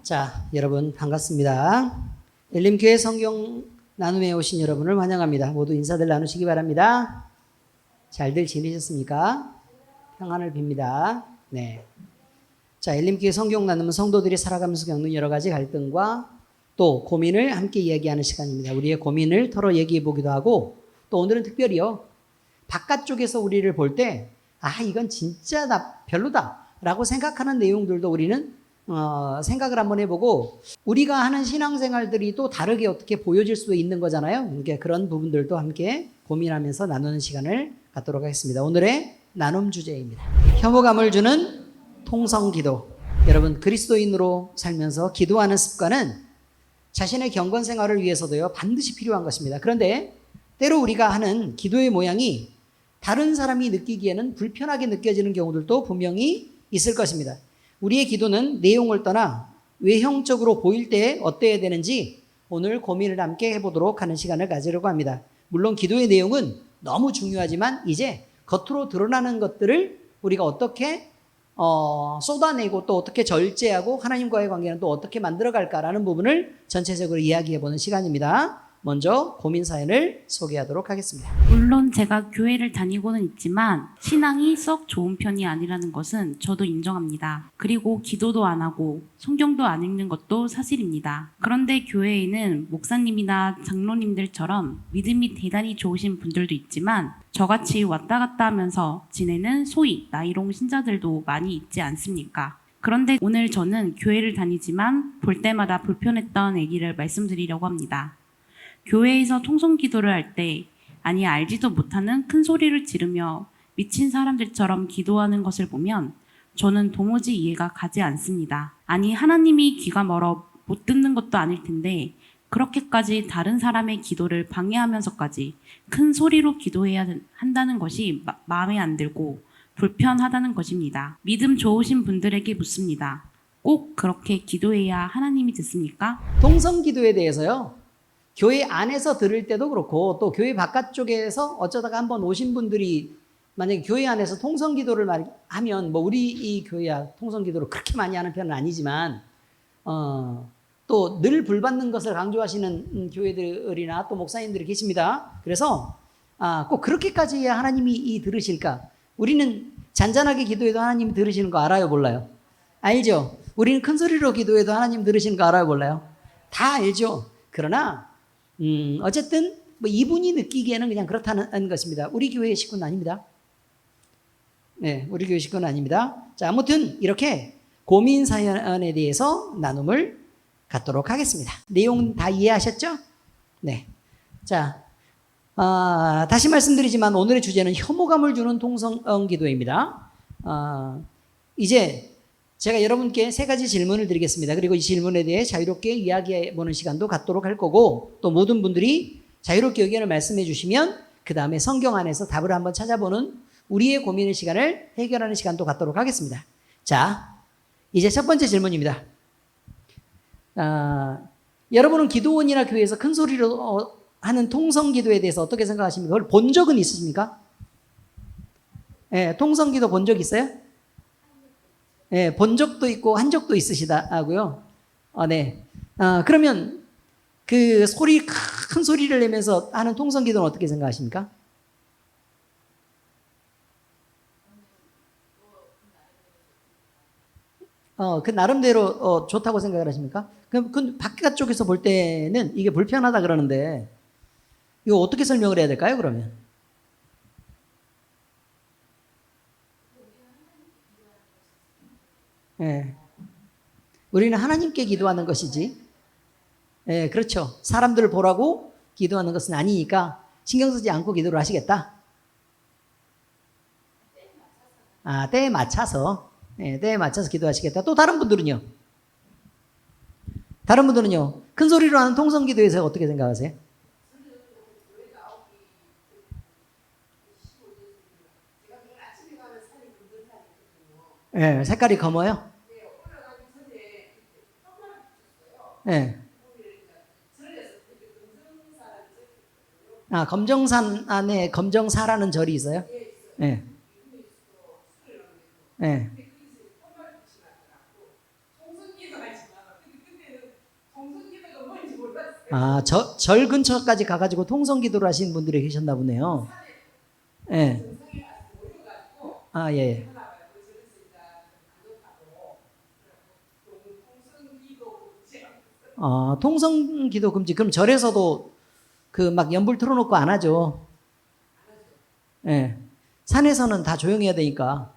자, 여러분 반갑습니다. 엘림교회 성경 나눔에 오신 여러분을 환영합니다. 모두 인사들 나누시기 바랍니다. 잘들 지내셨습니까? 평안을 빕니다. 네. 자, 엘림교회 성경 나눔은 성도들이 살아가면서 겪는 여러 가지 갈등과 또 고민을 함께 이야기하는 시간입니다. 우리의 고민을 서로 얘기해 보기도 하고, 또 오늘은 특별히요, 바깥쪽에서 우리를 볼 때 이건 진짜 별로다 라고 생각하는 내용들도 우리는 생각을 한번 해보고, 우리가 하는 신앙생활들이 또 다르게 어떻게 보여질 수도 있는 거잖아요. 그러니까 그런 부분들도 함께 고민하면서 나누는 시간을 갖도록 하겠습니다. 오늘의 나눔 주제입니다. 혐오감을 주는 통성기도. 여러분, 그리스도인으로 살면서 기도하는 습관은 자신의 경건 생활을 위해서도요 반드시 필요한 것입니다. 그런데 때로 우리가 하는 기도의 모양이 다른 사람이 느끼기에는 불편하게 느껴지는 경우들도 분명히 있을 것입니다. 우리의 기도는 내용을 떠나 외형적으로 보일 때 어때야 되는지 오늘 고민을 함께 해보도록 하는 시간을 가지려고 합니다. 물론 기도의 내용은 너무 중요하지만 이제 겉으로 드러나는 것들을 우리가 어떻게 쏟아내고 또 어떻게 절제하고 하나님과의 관계는 또 어떻게 만들어갈까라는 부분을 전체적으로 이야기해보는 시간입니다. 먼저 고민 사연을 소개하도록 하겠습니다. 물론 제가 교회를 다니고는 있지만 신앙이 썩 좋은 편이 아니라는 것은 저도 인정합니다. 그리고 기도도 안 하고 성경도 안 읽는 것도 사실입니다. 그런데 교회에는 목사님이나 장로님들처럼 믿음이 대단히 좋으신 분들도 있지만 저같이 왔다 갔다 하면서 지내는 소위 나이롱 신자들도 많이 있지 않습니까? 그런데 오늘 저는 교회를 다니지만 볼 때마다 불편했던 얘기를 말씀드리려고 합니다. 교회에서 통성기도를 할 때 알지도 못하는 큰 소리를 지르며 미친 사람들처럼 기도하는 것을 보면 저는 도무지 이해가 가지 않습니다. 하나님이 귀가 멀어 못 듣는 것도 아닐 텐데 그렇게까지 다른 사람의 기도를 방해하면서까지 큰 소리로 기도해야 한다는 것이 마음에 안 들고 불편하다는 것입니다. 믿음 좋으신 분들에게 묻습니다. 꼭 그렇게 기도해야 하나님이 듣습니까? 통성기도에 대해서요, 교회 안에서 들을 때도 그렇고 또 교회 바깥쪽에서 어쩌다가 한번 오신 분들이 만약에 교회 안에서 통성기도를 하면, 우리 이 교회야 통성기도를 그렇게 많이 하는 편은 아니지만 또 늘 불받는 것을 강조하시는 교회들이나 또 목사님들이 계십니다. 그래서 꼭 그렇게까지 해야 하나님이 들으실까? 우리는 잔잔하게 기도해도 하나님이 들으시는 거 알아요, 몰라요? 알죠? 우리는 큰 소리로 기도해도 하나님 들으시는 거 알아요, 몰라요? 다 알죠? 그러나 어쨌든 이분이 느끼기에는 그냥 그렇다는 것입니다. 우리 교회의 식구는 아닙니다. 네, 우리 교회 식구는 아닙니다. 자, 아무튼 이렇게 고민 사연에 대해서 나눔을 갖도록 하겠습니다. 내용 다 이해하셨죠? 네. 자, 다시 말씀드리지만 오늘의 주제는 혐오감을 주는 통성기도입니다. 이제 제가 여러분께 3가지 질문을 드리겠습니다. 그리고 이 질문에 대해 자유롭게 이야기해보는 시간도 갖도록 할 거고, 또 모든 분들이 자유롭게 의견을 말씀해 주시면 그 다음에 성경 안에서 답을 한번 찾아보는 우리의 고민의 시간을 해결하는 시간도 갖도록 하겠습니다. 자, 이제 첫 번째 질문입니다. 여러분은 기도원이나 교회에서 큰 소리로 하는 통성기도에 대해서 어떻게 생각하십니까? 그걸 본 적은 있으십니까? 네, 통성기도 본 적 있어요? 네, 본 적도 있고 한 적도 있으시다고요? 네. 그러면 그 큰 소리를 내면서 하는 통성기도는 어떻게 생각하십니까? 그 나름대로 좋다고 생각을 하십니까? 그럼 바깥쪽에서 볼 때는 이게 불편하다 그러는데 이거 어떻게 설명을 해야 될까요, 그러면? 예. 우리는 하나님께 기도하는 것이지, 예, 그렇죠. 사람들을 보라고 기도하는 것은 아니니까 신경 쓰지 않고 기도를 하시겠다. 때에 맞춰서, 때에 맞춰서 기도하시겠다. 또 다른 분들은요? 다른 분들은요? 큰 소리로 하는 통성기도에 대해서 어떻게 생각하세요? 예, 색깔이 검어요? 예. 검정산 안에 검정사라는 절이 있어요? 예. 예. 아, 절 근처까지 가가지고 통성기도를 하시는 분들이 계셨나 보네요. 예. 아, 예. 통성기도 금지. 그럼 절에서도 그 막 연불 틀어놓고 안 하죠. 예. 산에서는 다 조용해야 되니까.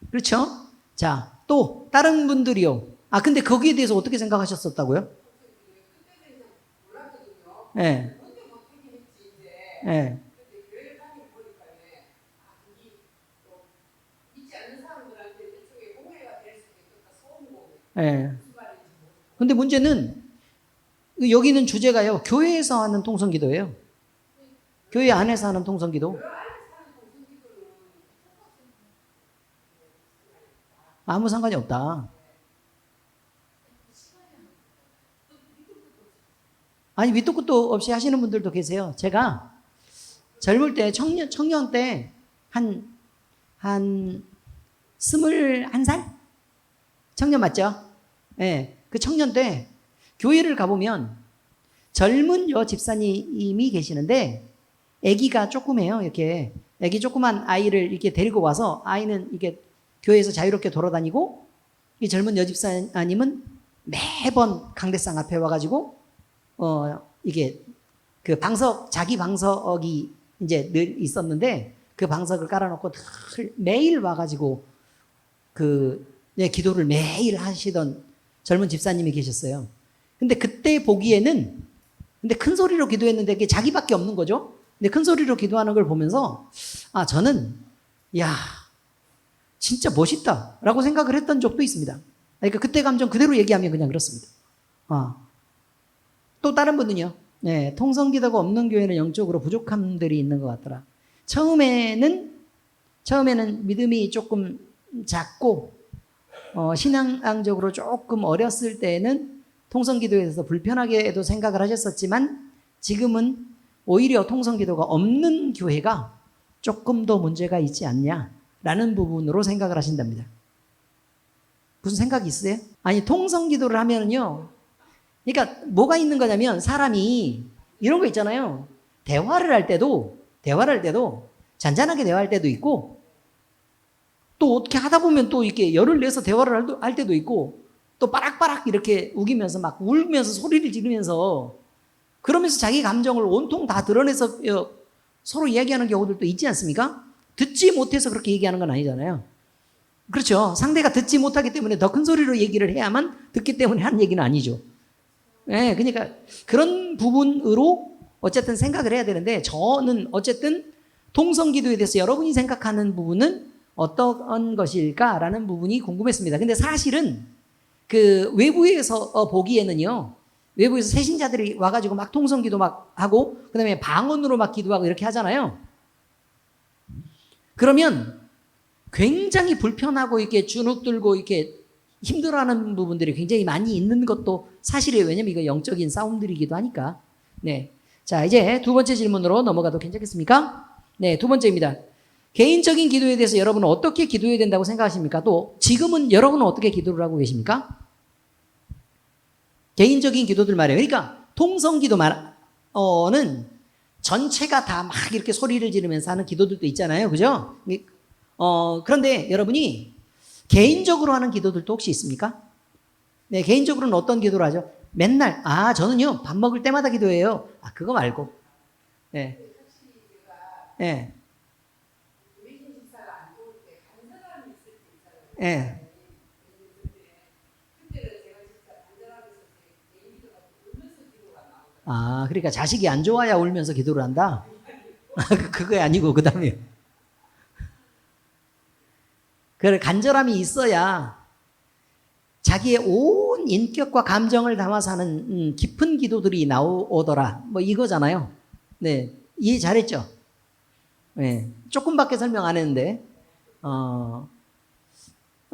그렇죠? 자, 또 다른 분들이요. 아, 근데 거기에 대해서 어떻게 생각하셨었다고요? 예. 예. 예. 근데 문제는 여기는 주제가요. 교회에서 하는 통성기도예요. 교회 안에서 하는 통성기도. 아무 상관이 없다. 아니, 밑도 끝도 없이 하시는 분들도 계세요. 제가 젊을 때, 청년 때, 한 21살? 청년 맞죠? 예. 그 청년 때, 교회를 가보면, 젊은 집사님이 계시는데, 아기가 조그매요, 이렇게. 아기 조그만 아이를 이렇게 데리고 와서, 아이는 이게 교회에서 자유롭게 돌아다니고, 이 젊은 여집사님은 매번 강대상 앞에 와가지고, 이게 그 자기 방석이 이제 늘 있었는데 그 방석을 깔아놓고 매일 와가지고 기도를 매일 하시던 젊은 집사님이 계셨어요. 근데 그때 보기에는 근데 큰 소리로 기도했는데 그게 자기밖에 없는 거죠. 근데 큰 소리로 기도하는 걸 보면서 저는 야 진짜 멋있다라고 생각을 했던 적도 있습니다. 그러니까 그때 감정 그대로 얘기하면 그냥 그렇습니다. 또 다른 분은요. 네, 통성기도가 없는 교회는 영적으로 부족함들이 있는 것 같더라. 처음에는 믿음이 조금 작고 신앙적으로 조금 어렸을 때는 통성기도에 대해서 불편하게도 생각을 하셨었지만 지금은 오히려 통성기도가 없는 교회가 조금 더 문제가 있지 않냐라는 부분으로 생각을 하신답니다. 무슨 생각이 있으세요? 아니 통성기도를 하면은요. 그러니까 뭐가 있는 거냐면 사람이 이런 거 있잖아요. 대화를 할 때도 잔잔하게 대화할 때도 있고 또 어떻게 하다 보면 또 이렇게 열을 내서 대화를 할 때도 있고 또 빠락빠락 이렇게 우기면서 막 울면서 소리를 지르면서 그러면서 자기 감정을 온통 다 드러내서 서로 이야기하는 경우들도 있지 않습니까? 듣지 못해서 그렇게 얘기하는 건 아니잖아요. 그렇죠. 상대가 듣지 못하기 때문에 더 큰 소리로 얘기를 해야만 듣기 때문에 하는 얘기는 아니죠. 네, 그러니까 그런 부분으로 어쨌든 생각을 해야 되는데 저는 어쨌든 통성기도에 대해서 여러분이 생각하는 부분은 어떤 것일까라는 부분이 궁금했습니다. 근데 사실은 그 외부에서 보기에는요. 외부에서 새신자들이 와가지고 막 통성기도 막 하고 그다음에 방언으로 막 기도하고 이렇게 하잖아요. 그러면 굉장히 불편하고 이렇게 주눅 들고 이렇게 힘들어하는 부분들이 굉장히 많이 있는 것도 사실이에요. 왜냐면 이거 영적인 싸움들이기도 하니까. 네. 자, 이제 두 번째 질문으로 넘어가도 괜찮겠습니까? 네, 두 번째입니다. 개인적인 기도에 대해서 여러분은 어떻게 기도해야 된다고 생각하십니까? 또 지금은 여러분은 어떻게 기도를 하고 계십니까? 개인적인 기도들 말이에요. 그러니까 통성기도 는 전체가 다 막 이렇게 소리를 지르면서 하는 기도들도 있잖아요. 그죠? 그런데 여러분이 개인적으로 하는 기도들도 혹시 있습니까? 네, 개인적으로는 어떤 기도를 하죠? 맨날, 저는요, 밥 먹을 때마다 기도해요. 그거 말고. 네. 네. 네. 그러니까 자식이 안 좋아야 울면서 기도를 한다? 그거 아니고, 그 다음에. 그 간절함이 있어야 자기의 온 인격과 감정을 담아서 하는 깊은 기도들이 나오더라. 뭐 이거잖아요. 네, 이해 잘했죠? 네, 조금밖에 설명 안 했는데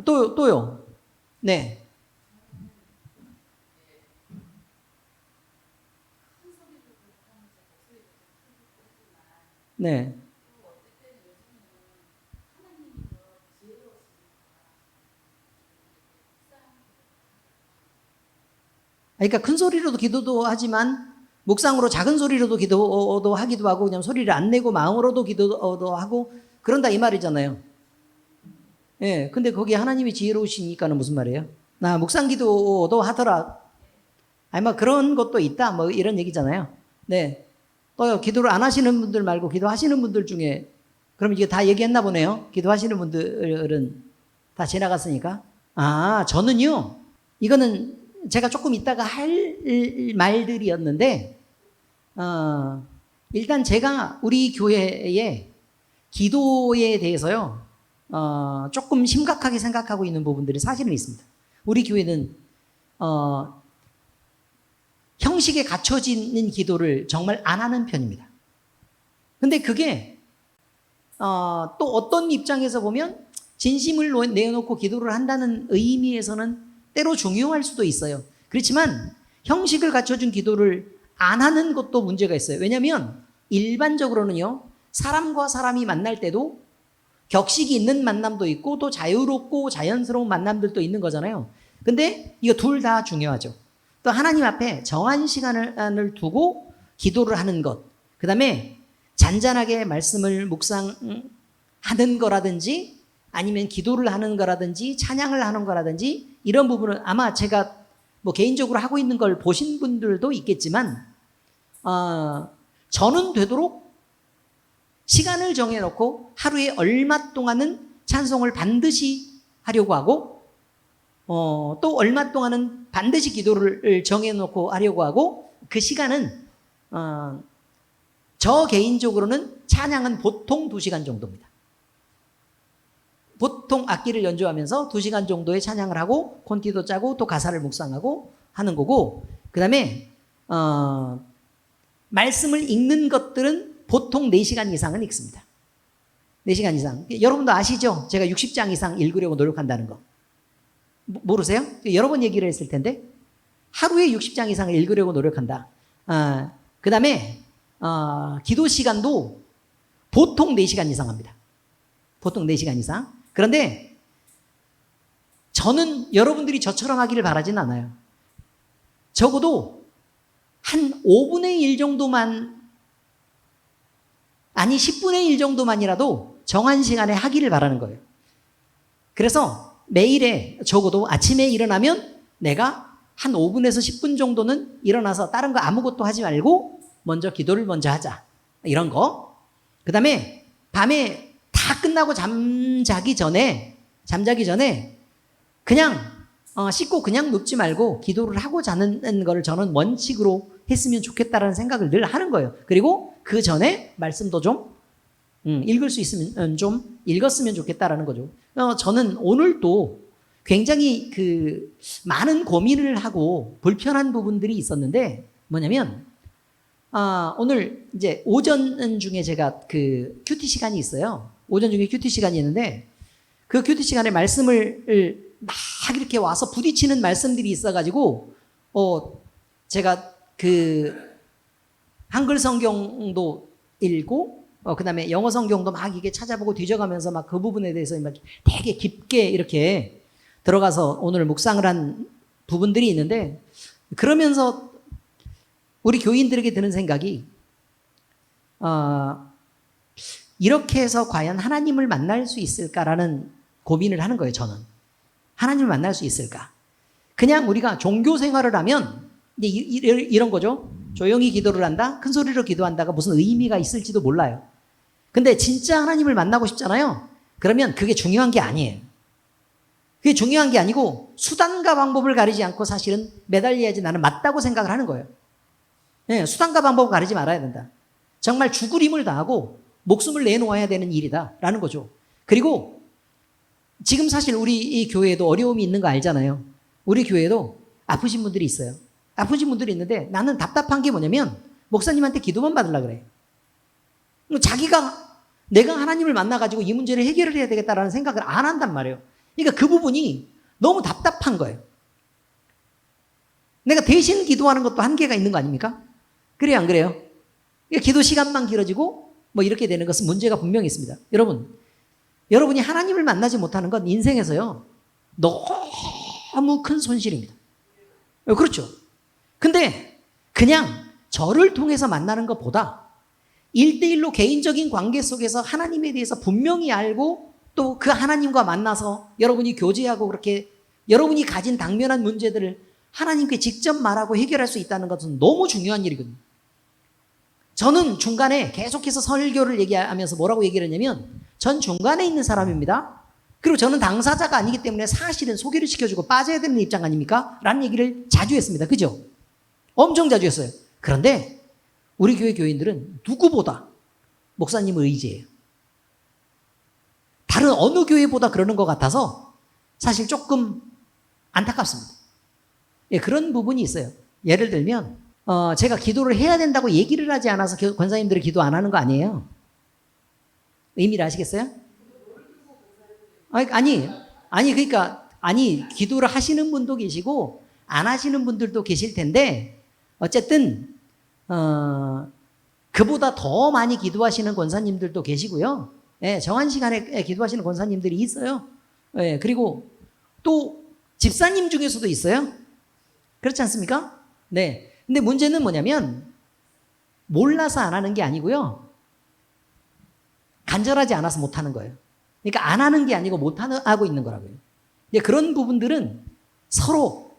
또요. 네. 네. 그러니까 큰 소리로도 기도도 하지만 묵상으로 작은 소리로도 기도도 하기도 하고 그냥 소리를 안 내고 마음으로도 기도도 하고 그런다 이 말이잖아요. 예, 근데 거기에 하나님이 지혜로우시니까는 무슨 말이에요? 나 묵상 기도도 하더라. 아니 뭐 그런 것도 있다. 뭐 이런 얘기잖아요. 네. 또 기도를 안 하시는 분들 말고 기도하시는 분들 중에 그럼 이게 다 얘기했나 보네요. 기도하시는 분들은 다 지나갔으니까. 아, 저는요. 이거는 제가 조금 이따가 할 말들이었는데 일단 제가 우리 교회의 기도에 대해서요. 조금 심각하게 생각하고 있는 부분들이 사실은 있습니다. 우리 교회는 형식에 갖춰지는 기도를 정말 안 하는 편입니다. 근데 그게 또 어떤 입장에서 보면 진심을 내어놓고 기도를 한다는 의미에서는 때로 중요할 수도 있어요. 그렇지만 형식을 갖춰준 기도를 안 하는 것도 문제가 있어요. 왜냐하면 일반적으로는요. 사람과 사람이 만날 때도 격식이 있는 만남도 있고 또 자유롭고 자연스러운 만남들도 있는 거잖아요. 근데 이거 둘 다 중요하죠. 또 하나님 앞에 정한 시간을 두고 기도를 하는 것. 그 다음에 잔잔하게 말씀을 묵상하는 거라든지 아니면 기도를 하는 거라든지 찬양을 하는 거라든지 이런 부분은 아마 제가 뭐 개인적으로 하고 있는 걸 보신 분들도 있겠지만 저는 되도록 시간을 정해놓고 하루에 얼마 동안은 찬송을 반드시 하려고 하고 또 얼마 동안은 반드시 기도를 정해놓고 하려고 하고 그 시간은 저 개인적으로는 찬양은 보통 2시간 정도입니다. 보통 악기를 연주하면서 2시간 정도의 찬양을 하고 콘티도 짜고 또 가사를 묵상하고 하는 거고 그 다음에 말씀을 읽는 것들은 보통 4시간 이상은 읽습니다. 4시간 이상. 여러분도 아시죠? 제가 60장 이상 읽으려고 노력한다는 거. 모르세요? 여러 번 얘기를 했을 텐데 하루에 60장 이상을 읽으려고 노력한다. 그 다음에 기도 시간도 보통 4시간 이상 합니다. 보통 4시간 이상. 그런데 저는 여러분들이 저처럼 하기를 바라진 않아요. 적어도 한 5분의 1 정도만 아니 10분의 1 정도만이라도 정한 시간에 하기를 바라는 거예요. 그래서 매일에 적어도 아침에 일어나면 내가 한 5분에서 10분 정도는 일어나서 다른 거 아무것도 하지 말고 먼저 기도를 먼저 하자. 이런 거. 그 다음에 밤에 다 끝나고 잠자기 전에 그냥 씻고 그냥 눕지 말고 기도를 하고 자는 거를 저는 원칙으로 했으면 좋겠다라는 생각을 늘 하는 거예요. 그리고 그 전에 말씀도 좀 읽을 수 있으면 좀 읽었으면 좋겠다라는 거죠. 저는 오늘도 굉장히 많은 고민을 하고 불편한 부분들이 있었는데 뭐냐면 오늘 이제 오전 중에 제가 큐티 시간이 있어요. 오전 중에 큐티 시간이 있는데 그 큐티 시간에 말씀을 막 이렇게 와서 부딪히는 말씀들이 있어가지고 제가 한글 성경도 읽고 그 다음에 영어 성경도 막 이게 찾아보고 뒤져가면서 막 그 부분에 대해서 막 되게 깊게 이렇게 들어가서 오늘 묵상을 한 부분들이 있는데 그러면서 우리 교인들에게 드는 생각이 이렇게 해서 과연 하나님을 만날 수 있을까라는 고민을 하는 거예요. 저는 하나님을 만날 수 있을까? 그냥 우리가 종교 생활을 하면 이런 거죠. 조용히 기도를 한다, 큰 소리로 기도한다가 무슨 의미가 있을지도 몰라요. 근데 진짜 하나님을 만나고 싶잖아요. 그러면 그게 중요한 게 아니에요. 그게 중요한 게 아니고 수단과 방법을 가리지 않고 사실은 매달려야지 나는 맞다고 생각을 하는 거예요. 네, 수단과 방법을 가리지 말아야 된다. 정말 죽을 힘을 다하고 목숨을 내놓아야 되는 일이다라는 거죠. 그리고 지금 사실 우리 이 교회에도 어려움이 있는 거 알잖아요. 우리 교회에도 아프신 분들이 있어요. 아프신 분들이 있는데 나는 답답한 게 뭐냐면 목사님한테 기도만 받으려고 그래. 내가 하나님을 만나가지고 이 문제를 해결을 해야 되겠다라는 생각을 안 한단 말이에요. 그러니까 그 부분이 너무 답답한 거예요. 내가 대신 기도하는 것도 한계가 있는 거 아닙니까? 그래요, 안 그래요? 그러니까 기도 시간만 길어지고 뭐 이렇게 되는 것은 문제가 분명히 있습니다. 여러분이 하나님을 만나지 못하는 건 인생에서요 너무 큰 손실입니다. 그렇죠? 근데 그냥 저를 통해서 만나는 것보다 1대1로 개인적인 관계 속에서 하나님에 대해서 분명히 알고 또 그 하나님과 만나서 여러분이 교제하고 그렇게 여러분이 가진 당면한 문제들을 하나님께 직접 말하고 해결할 수 있다는 것은 너무 중요한 일이거든요. 저는 중간에 계속해서 설교를 얘기하면서 뭐라고 얘기를 했냐면 전 중간에 있는 사람입니다. 그리고 저는 당사자가 아니기 때문에 사실은 소개를 시켜주고 빠져야 되는 입장 아닙니까? 라는 얘기를 자주 했습니다. 그죠? 엄청 자주 했어요. 그런데 우리 교회 교인들은 누구보다 목사님을 의지해요. 다른 어느 교회보다 그러는 것 같아서 사실 조금 안타깝습니다. 예, 그런 부분이 있어요. 예를 들면 제가 기도를 해야 된다고 얘기를 하지 않아서 권사님들이 기도 안 하는 거 아니에요? 의미를 아시겠어요? 그러니까 기도를 하시는 분도 계시고 안 하시는 분들도 계실 텐데 어쨌든 그보다 더 많이 기도하시는 권사님들도 계시고요. 예, 정한 시간에 기도하시는 권사님들이 있어요. 예, 그리고 또 집사님 중에서도 있어요. 그렇지 않습니까? 네. 근데 문제는 뭐냐면 몰라서 안 하는 게 아니고요. 간절하지 않아서 못 하는 거예요. 그러니까 안 하는 게 아니고 못 하고 있는 거라고요. 그런 부분들은 서로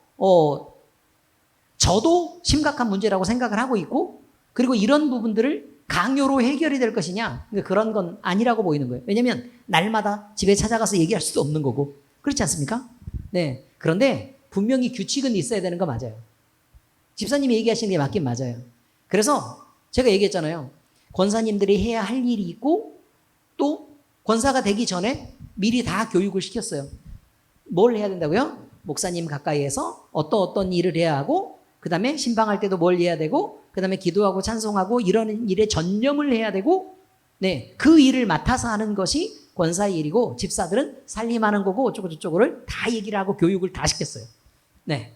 저도 심각한 문제라고 생각을 하고 있고 그리고 이런 부분들을 강요로 해결이 될 것이냐 그런 건 아니라고 보이는 거예요. 왜냐하면 날마다 집에 찾아가서 얘기할 수도 없는 거고 그렇지 않습니까? 네. 그런데 분명히 규칙은 있어야 되는 거 맞아요. 집사님이 얘기하시는 게 맞긴 맞아요. 그래서 제가 얘기했잖아요. 권사님들이 해야 할 일이 있고 또 권사가 되기 전에 미리 다 교육을 시켰어요. 뭘 해야 된다고요? 목사님 가까이에서 어떤 일을 해야 하고 그 다음에 신방할 때도 뭘 해야 되고 그 다음에 기도하고 찬송하고 이런 일에 전념을 해야 되고 네, 그 일을 맡아서 하는 것이 권사의 일이고 집사들은 살림하는 거고 어쩌고저쩌고를 다 얘기를 하고 교육을 다 시켰어요. 네.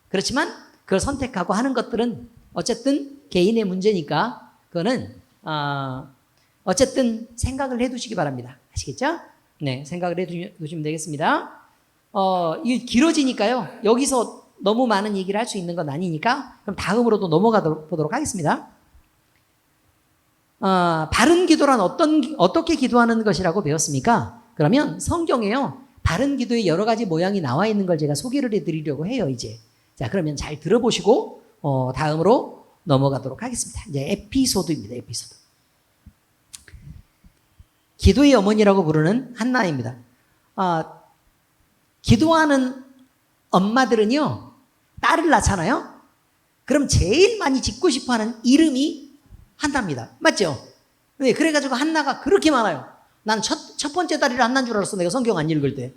그렇지만 그걸 선택하고 하는 것들은 어쨌든 개인의 문제니까 그거는 어쨌든 생각을 해두시기 바랍니다. 아시겠죠? 네, 생각을 해두시면 되겠습니다. 이게 길어지니까요. 여기서 너무 많은 얘기를 할 수 있는 건 아니니까 그럼 다음으로도 넘어가 보도록 하겠습니다. 바른 기도란 어떻게 기도하는 것이라고 배웠습니까? 그러면 성경에요. 바른 기도의 여러 가지 모양이 나와 있는 걸 제가 소개를 해드리려고 해요, 이제. 자, 그러면 잘 들어보시고, 다음으로 넘어가도록 하겠습니다. 이제 에피소드입니다, 에피소드. 기도의 어머니라고 부르는 한나입니다. 기도하는 엄마들은요, 딸을 낳잖아요? 그럼 제일 많이 짓고 싶어 하는 이름이 한나입니다. 맞죠? 네, 그래가지고 한나가 그렇게 많아요. 난 첫 번째 딸이라 한나인 줄 알았어. 내가 성경 안 읽을 때.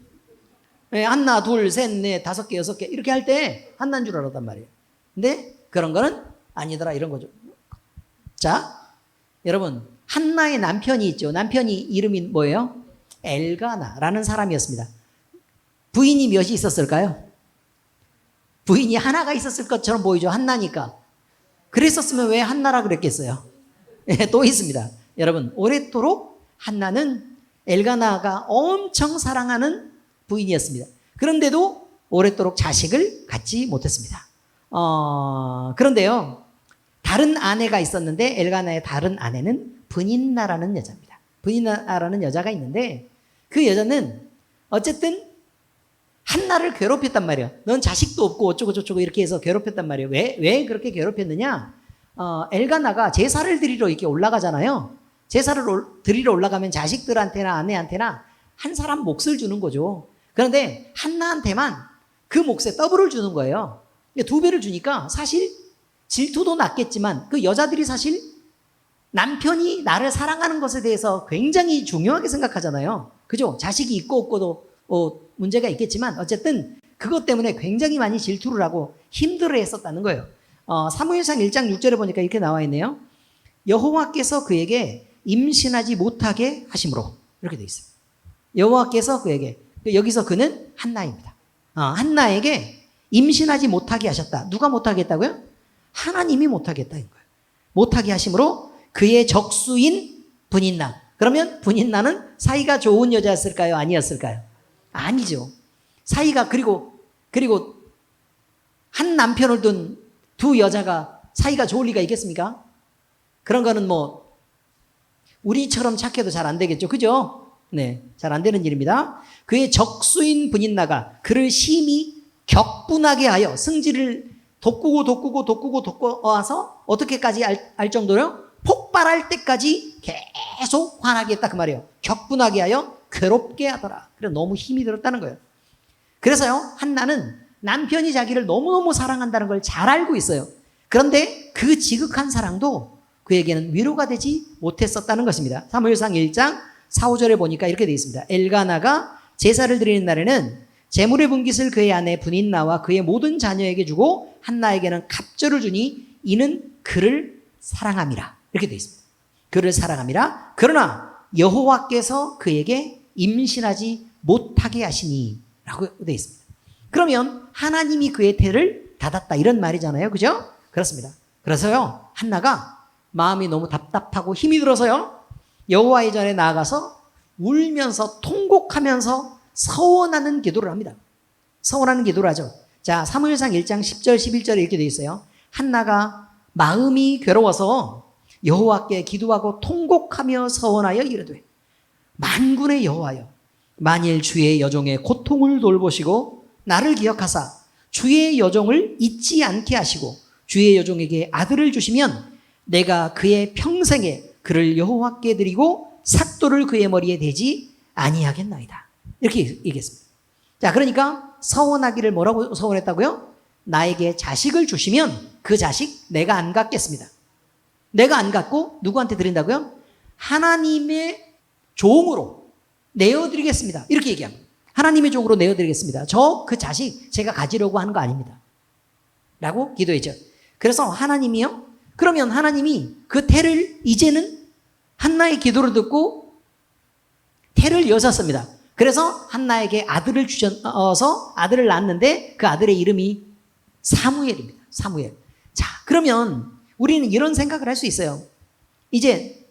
네, 한나, 둘, 셋, 넷, 5개, 6개. 이렇게 할 때 한나인 줄 알았단 말이에요. 근데 그런 거는 아니더라. 이런 거죠. 자, 여러분. 한나의 남편이 있죠. 남편이 이름이 뭐예요? 엘가나라는 사람이었습니다. 부인이 몇이 있었을까요? 부인이 하나가 있었을 것처럼 보이죠. 한나니까. 그랬었으면 왜 한나라 그랬겠어요? 네, 또 있습니다. 여러분, 오랫도록 한나는 엘가나가 엄청 사랑하는 부인이었습니다. 그런데도 오랫도록 자식을 갖지 못했습니다. 그런데요, 다른 아내가 있었는데 엘가나의 다른 아내는 브닌나라는 여자입니다. 브닌나라는 여자가 있는데 그 여자는 어쨌든 한나를 괴롭혔단 말이에요. 넌 자식도 없고 어쩌고저쩌고 이렇게 해서 괴롭혔단 말이에요. 왜 그렇게 괴롭혔느냐? 엘가나가 제사를 드리러 이렇게 올라가잖아요. 제사를 드리러 올라가면 자식들한테나 아내한테나 한 사람 몫을 주는 거죠. 그런데 한나한테만 그 몫에 더블을 주는 거예요. 2배를 주니까 사실 질투도 났겠지만 그 여자들이 사실 남편이 나를 사랑하는 것에 대해서 굉장히 중요하게 생각하잖아요. 그죠? 자식이 있고 없고도 문제가 있겠지만 어쨌든 그것 때문에 굉장히 많이 질투를 하고 힘들어 했었다는 거예요. 사무엘상 1장 6절에 보니까 이렇게 나와 있네요. 여호와께서 그에게 임신하지 못하게 하심으로 이렇게 되어 있어요. 여호와께서 그에게 여기서 그는 한나입니다. 한나에게 임신하지 못하게 하셨다. 누가 못하게 했다고요? 하나님이 못하게 했다는 거예요. 못하게 하심으로 그의 적수인 브닌나. 그러면 브닌나는 사이가 좋은 여자였을까요? 아니었을까요? 아니죠. 사이가 그리고 한 남편을 둔 두 여자가 사이가 좋을 리가 있겠습니까? 그런 거는 뭐 우리처럼 착해도 잘 안 되겠죠. 그죠? 네, 잘 안 되는 일입니다. 그의 적수인 분인나가 그를 심히 격분하게 하여 승질을 돋구고 와서 어떻게까지 알 정도로 폭발할 때까지 계속 화나게 했다 그 말이에요. 격분하게 하여 괴롭게 하더라. 그래서 너무 힘이 들었다는 거예요. 그래서요, 한나는 남편이 자기를 너무너무 사랑한다는 걸 잘 알고 있어요. 그런데 그 지극한 사랑도 그에게는 위로가 되지 못했었다는 것입니다. 사무엘상 1장 4, 5절에 보니까 이렇게 되어 있습니다. 엘가나가 제사를 드리는 날에는 제물의 분깃을 그의 아내 분인나와 그의 모든 자녀에게 주고 한나에게는 갑절을 주니 이는 그를 사랑함이라. 이렇게 되어 있습니다. 그를 사랑함이라. 그러나 여호와께서 그에게 임신하지 못하게 하시니 라고 되어 있습니다. 그러면 하나님이 그의 태를 닫았다 이런 말이잖아요. 그죠? 그렇습니다. 그래서요, 한나가 마음이 너무 답답하고 힘이 들어서요, 여호와의 전에 나아가서 울면서 통곡하면서 서원하는 기도를 합니다. 서원하는 기도를 하죠. 자, 사무엘상 1장 10절 11절에 이렇게 되어 있어요. 한나가 마음이 괴로워서 여호와께 기도하고 통곡하며 서원하여 이르되 만군의 여호와여, 만일 주의 여종의 고통을 돌보시고 나를 기억하사 주의 여종을 잊지 않게 하시고 주의 여종에게 아들을 주시면 내가 그의 평생에 그를 여호와께 드리고 삭도를 그의 머리에 대지 아니하겠나이다. 이렇게 얘기했습니다. 자, 그러니까 서원하기를 뭐라고 서원했다고요? 나에게 자식을 주시면 그 자식 내가 안 갖겠습니다. 내가 안 갖고 누구한테 드린다고요? 하나님의 종으로 내어드리겠습니다. 이렇게 얘기합니다. 하나님의 종으로 내어드리겠습니다. 저 그 자식 제가 가지려고 하는 거 아닙니다. 라고 기도했죠. 그래서 하나님이요? 그러면 하나님이 그 태를 이제는 한나의 기도를 듣고 태를 여셨습니다. 그래서 한나에게 아들을 주셔서 아들을 낳았는데 그 아들의 이름이 사무엘입니다. 사무엘. 자, 그러면 우리는 이런 생각을 할 수 있어요. 이제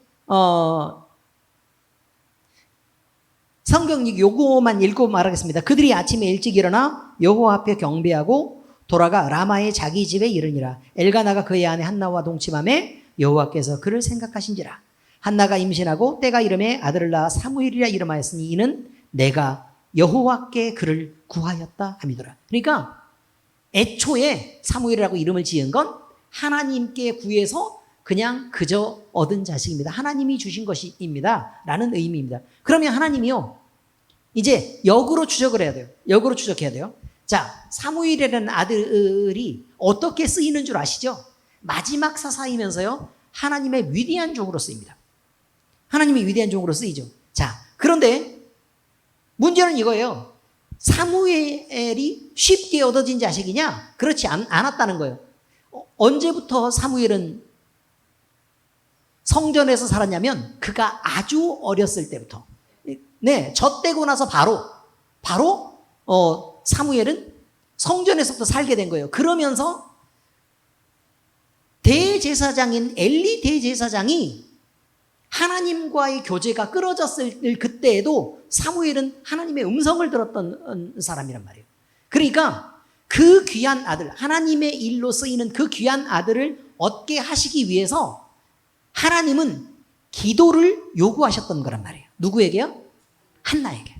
성경 요거만 읽고 말하겠습니다. 그들이 아침에 일찍 일어나 여호와 앞에 경배하고 돌아가 라마의 자기 집에 이르니라. 엘가나가 그의 아내 한나와 동침하매 여호와께서 그를 생각하신지라. 한나가 임신하고 때가 이름에 아들을 낳아 사무엘이라 이름하였으니 이는 내가 여호와께 그를 구하였다 함이더라. 그러니까 애초에 사무엘이라고 이름을 지은 건 하나님께 구해서 그냥 그저 얻은 자식입니다. 하나님이 주신 것입니다. 라는 의미입니다. 그러면 하나님이요, 이제 역으로 추적을 해야 돼요. 역으로 추적해야 돼요. 자, 사무엘이라는 아들이 어떻게 쓰이는 줄 아시죠? 마지막 사사이면서요, 하나님의 위대한 종으로 쓰입니다. 하나님의 위대한 종으로 쓰이죠. 자, 그런데 문제는 이거예요. 사무엘이 쉽게 얻어진 자식이냐? 그렇지 않았다는 거예요. 언제부터 사무엘은 성전에서 살았냐면 그가 아주 어렸을 때부터. 네, 젖되고 나서 바로 사무엘은 성전에서부터 살게 된 거예요. 그러면서 대제사장인 엘리 대제사장이 하나님과의 교제가 끊어졌을 그때에도 사무엘은 하나님의 음성을 들었던 사람이란 말이에요. 그러니까 그 귀한 아들, 하나님의 일로 쓰이는 그 귀한 아들을 얻게 하시기 위해서 하나님은 기도를 요구하셨던 거란 말이에요. 누구에게요? 한나에게.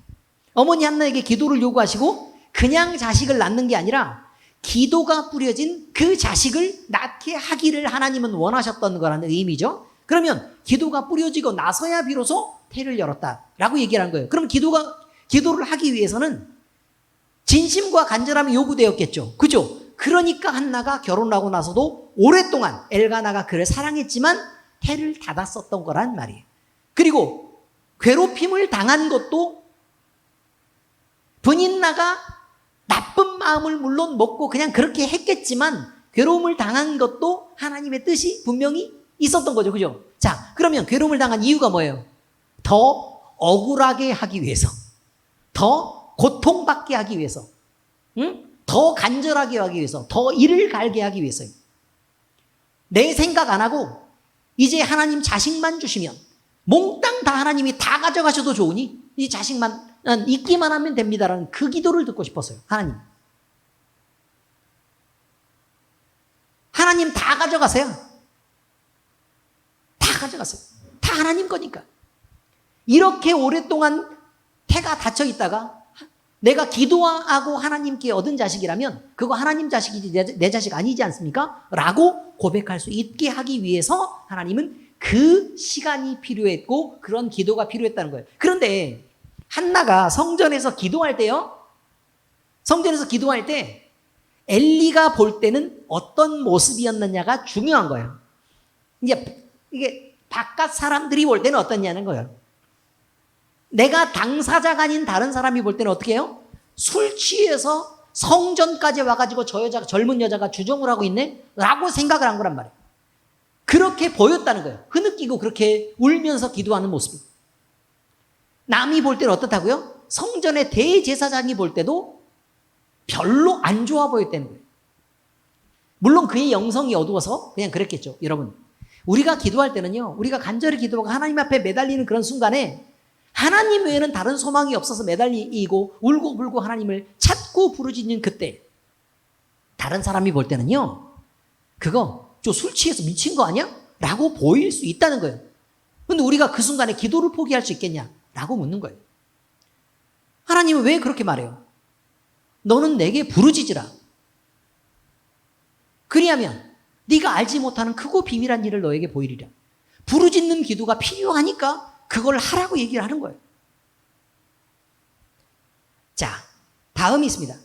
어머니 한나에게 기도를 요구하시고 그냥 자식을 낳는 게 아니라 기도가 뿌려진 그 자식을 낳게 하기를 하나님은 원하셨던 거라는 의미죠. 그러면 기도가 뿌려지고 나서야 비로소 태를 열었다라고 얘기를 한 거예요. 그럼 기도를 하기 위해서는 진심과 간절함이 요구되었겠죠. 그죠? 그러니까 한나가 결혼하고 나서도 오랫동안 엘가나가 그를 사랑했지만 태를 닫았었던 거란 말이에요. 그리고 괴롭힘을 당한 것도 분인나가 나쁜 마음을 물론 먹고 그냥 그렇게 했겠지만 괴로움을 당한 것도 하나님의 뜻이 분명히 있었던 거죠. 그죠? 자, 그러면 괴로움을 당한 이유가 뭐예요? 더 억울하게 하기 위해서, 더 고통받게 하기 위해서, 더 간절하게 하기 위해서, 더 이를 갈게 하기 위해서요. 내 생각 안 하고 이제 하나님 자식만 주시면 몽땅 다 하나님이 다 가져가셔도 좋으니 이 자식만 있기만 하면 됩니다라는 그 기도를 듣고 싶었어요. 하나님 다 가져가세요. 다 가져가세요. 다 하나님 거니까. 이렇게 오랫동안 태가 닫혀 있다가 내가 기도하고 하나님께 얻은 자식이라면 그거 하나님 자식이지 내 자식 아니지 않습니까? 라고 고백할 수 있게 하기 위해서 하나님은 그 시간이 필요했고 그런 기도가 필요했다는 거예요. 그런데 한나가 성전에서 기도할 때요. 성전에서 기도할 때 엘리가 볼 때는 어떤 모습이었느냐가 중요한 거예요. 이제 이게 바깥 사람들이 볼 때는 어떻냐는 거예요. 내가 당사자가 아닌 다른 사람이 볼 때는 어떻게 해요? 술 취해서 성전까지 와가지고 저 여자가, 젊은 여자가 주정을 하고 있네? 라고 생각을 한 거란 말이에요. 그렇게 보였다는 거예요. 흐느끼고 그렇게 울면서 기도하는 모습이. 남이 볼 때는 어떻다고요? 성전의 대제사장이 볼 때도 별로 안 좋아 보였다는 거예요. 물론 그의 영성이 어두워서 그냥 그랬겠죠. 여러분, 우리가 기도할 때는요, 우리가 간절히 기도하고 하나님 앞에 매달리는 그런 순간에 하나님 외에는 다른 소망이 없어서 매달리고 울고 불고 하나님을 찾고 부르짖는 그때 다른 사람이 볼 때는요, 그거 저 술 취해서 미친 거 아니야? 라고 보일 수 있다는 거예요. 근데 우리가 그 순간에 기도를 포기할 수 있겠냐? 라고 묻는 거예요. 하나님은 왜 그렇게 말해요? 너는 내게 부르짖으라. 그리하면 네가 알지 못하는 크고 비밀한 일을 너에게 보이리라. 부르짖는 기도가 필요하니까 그걸 하라고 얘기를 하는 거예요. 자, 다음이 있습니다.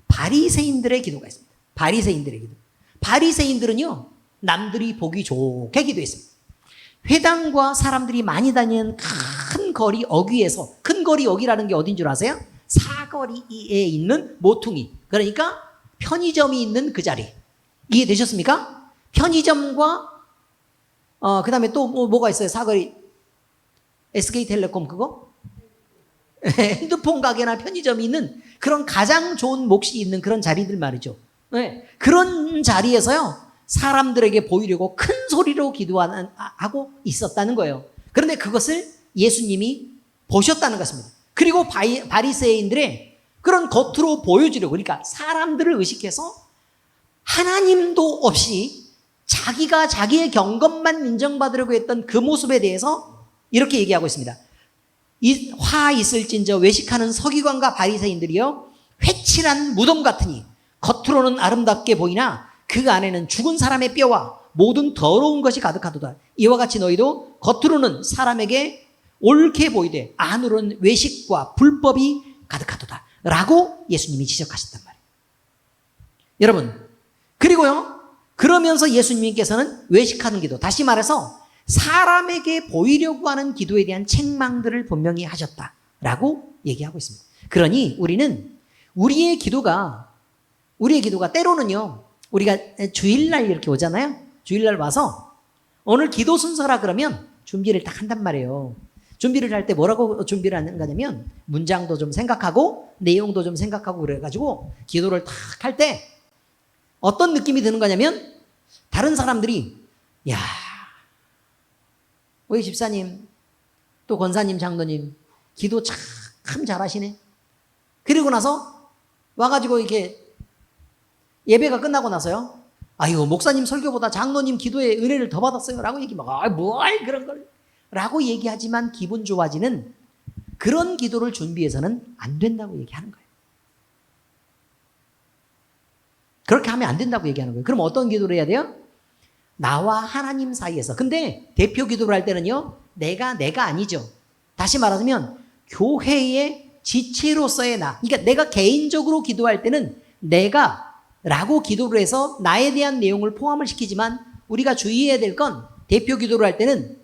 바리새인들의 기도가 있습니다. 바리새인들의 기도. 바리새인들은요, 남들이 보기 좋게 기도했습니다. 회당과 사람들이 많이 다니는 큰 거리 어귀에서, 큰 거리 어귀라는 게 어딘 줄 아세요? 사거리에 있는 모퉁이. 그러니까 편의점이 있는 그 자리. 이해되셨습니까? 편의점과 그 다음에 또 뭐가 있어요? 사거리. SK텔레콤 그거? 핸드폰 가게나 편의점이 있는 그런 가장 좋은 몫이 있는 그런 자리들 말이죠. 네. 그런 자리에서요, 사람들에게 보이려고 큰 소리로 기도하고 있었다는 거예요. 그런데 그것을 예수님이 보셨다는 것입니다. 그리고 바리새인들의 그런 겉으로 보여주려고, 그러니까 사람들을 의식해서 하나님도 없이 자기가 자기의 경건만 인정받으려고 했던 그 모습에 대해서 이렇게 얘기하고 있습니다. 화 있을진저 외식하는 서기관과 바리새인들이요, 회칠한 무덤 같으니 겉으로는 아름답게 보이나 그 안에는 죽은 사람의 뼈와 모든 더러운 것이 가득하도다. 이와 같이 너희도 겉으로는 사람에게 옳게 보이되 안으로는 외식과 불법이 가득하도다. 라고 예수님이 지적하셨단 말이에요. 여러분, 그리고요, 그러면서 예수님께서는 외식하는 기도, 다시 말해서 사람에게 보이려고 하는 기도에 대한 책망들을 분명히 하셨다라고 얘기하고 있습니다. 그러니 우리의 기도가 때로는요, 우리가 주일날 이렇게 오잖아요. 주일날 와서 오늘 기도 순서라 그러면 준비를 딱 한단 말이에요. 준비를 할 때 뭐라고 준비를 하냐면 문장도 좀 생각하고 내용도 좀 생각하고 그래가지고 기도를 딱 할 때 어떤 느낌이 드는 거냐면, 다른 사람들이 야, 우리 집사님 또 권사님 장로님 기도 참 잘하시네. 그리고 나서 와가지고 이렇게 예배가 끝나고 나서요, 아유 목사님 설교보다 장로님 기도의 은혜를 더 받았어요 라고 얘기하면 뭘 그런 걸 라고 얘기하지만 기분 좋아지는 그런 기도를 준비해서는 안 된다고 얘기하는 거예요. 그렇게 하면 안 된다고 얘기하는 거예요. 그럼 어떤 기도를 해야 돼요? 나와 하나님 사이에서. 근데 대표 기도를 할 때는요, 내가 아니죠. 다시 말하자면 교회의 지체로서의 나. 그러니까 내가 개인적으로 기도할 때는 내가라고 기도를 해서 나에 대한 내용을 포함을 시키지만, 우리가 주의해야 될 건 대표 기도를 할 때는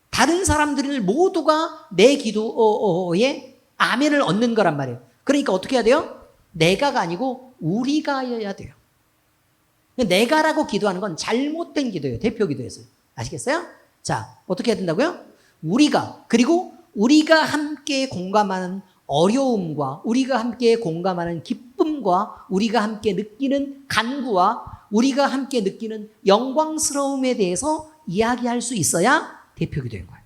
다른 사람들 모두가 내 기도에 아멘을 얻는 거란 말이에요. 그러니까 어떻게 해야 돼요? 내가가 아니고 우리가여야 돼요. 내가라고 기도하는 건 잘못된 기도예요. 대표 기도에서. 아시겠어요? 자, 어떻게 해야 된다고요? 그리고 우리가 함께 공감하는 어려움과 우리가 함께 공감하는 기쁨과 우리가 함께 느끼는 간구와 우리가 함께 느끼는 영광스러움에 대해서 이야기할 수 있어야 대표 기도인 거예요.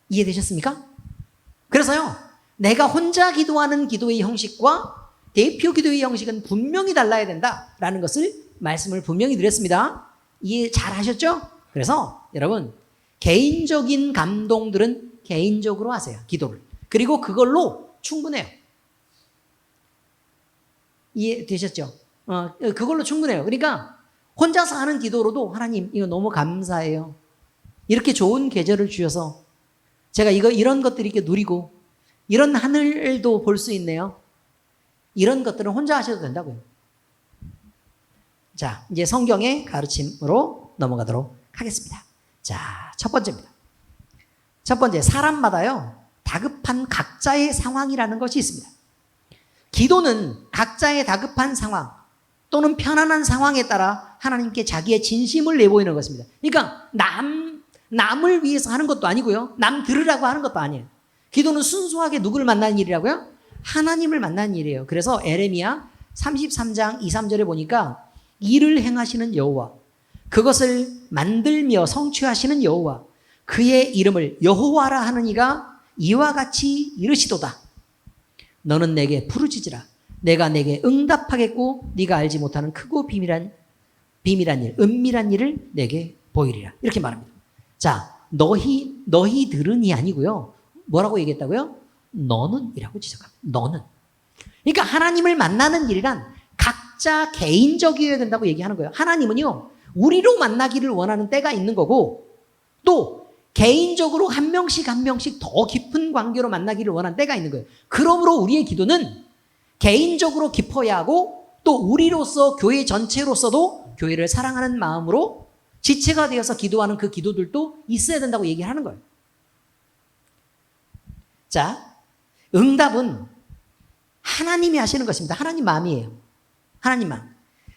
이해되셨습니까? 그래서요, 내가 혼자 기도하는 기도의 형식과 대표 기도의 형식은 분명히 달라야 된다라는 것을 말씀을 분명히 드렸습니다. 이해 잘 하셨죠? 그래서 여러분, 개인적인 감동들은 개인적으로 하세요. 기도를. 그리고 그걸로 충분해요. 이해되셨죠? 그걸로 충분해요. 그러니까 혼자서 하는 기도로도 하나님 이거 너무 감사해요. 이렇게 좋은 계절을 주셔서 제가 이런 것들이 이렇게 누리고 이런 하늘도 볼 수 있네요. 이런 것들은 혼자 하셔도 된다고요. 자, 이제 성경의 가르침으로 넘어가도록 하겠습니다. 자, 첫 번째입니다. 첫 번째, 사람마다요, 다급한 각자의 상황이라는 것이 있습니다. 기도는 각자의 다급한 상황 또는 편안한 상황에 따라 하나님께 자기의 진심을 내보이는 것입니다. 그러니까 남을 위해서 하는 것도 아니고요. 남 들으라고 하는 것도 아니에요. 기도는 순수하게 누구를 만나는 일이라고요? 하나님을 만나는 일이에요. 그래서 에레미야 33장 2, 3절에 보니까 일을 행하시는 여호와, 그것을 만들며 성취하시는 여호와, 그의 이름을 여호와라 하는 이가 이와 같이 이르시도다. 너는 내게 부르짖으라. 내가 내게 응답하겠고 네가 알지 못하는 크고 비밀한 일, 은밀한 일을 내게 보이리라. 이렇게 말합니다. 자, 너희들은이 아니고요. 뭐라고 얘기했다고요? 너는이라고 지적합니다. 너는. 그러니까 하나님을 만나는 일이란 각자 개인적이어야 된다고 얘기하는 거예요. 하나님은요, 우리로 만나기를 원하는 때가 있는 거고, 또 개인적으로 한 명씩 한 명씩 더 깊은 관계로 만나기를 원하는 때가 있는 거예요. 그러므로 우리의 기도는 개인적으로 깊어야 하고, 또 우리로서 교회 전체로서도 교회를 사랑하는 마음으로 지체가 되어서 기도하는 그 기도들도 있어야 된다고 얘기하는 거예요. 자, 응답은 하나님이 하시는 것입니다. 하나님 마음이에요. 하나님 마음.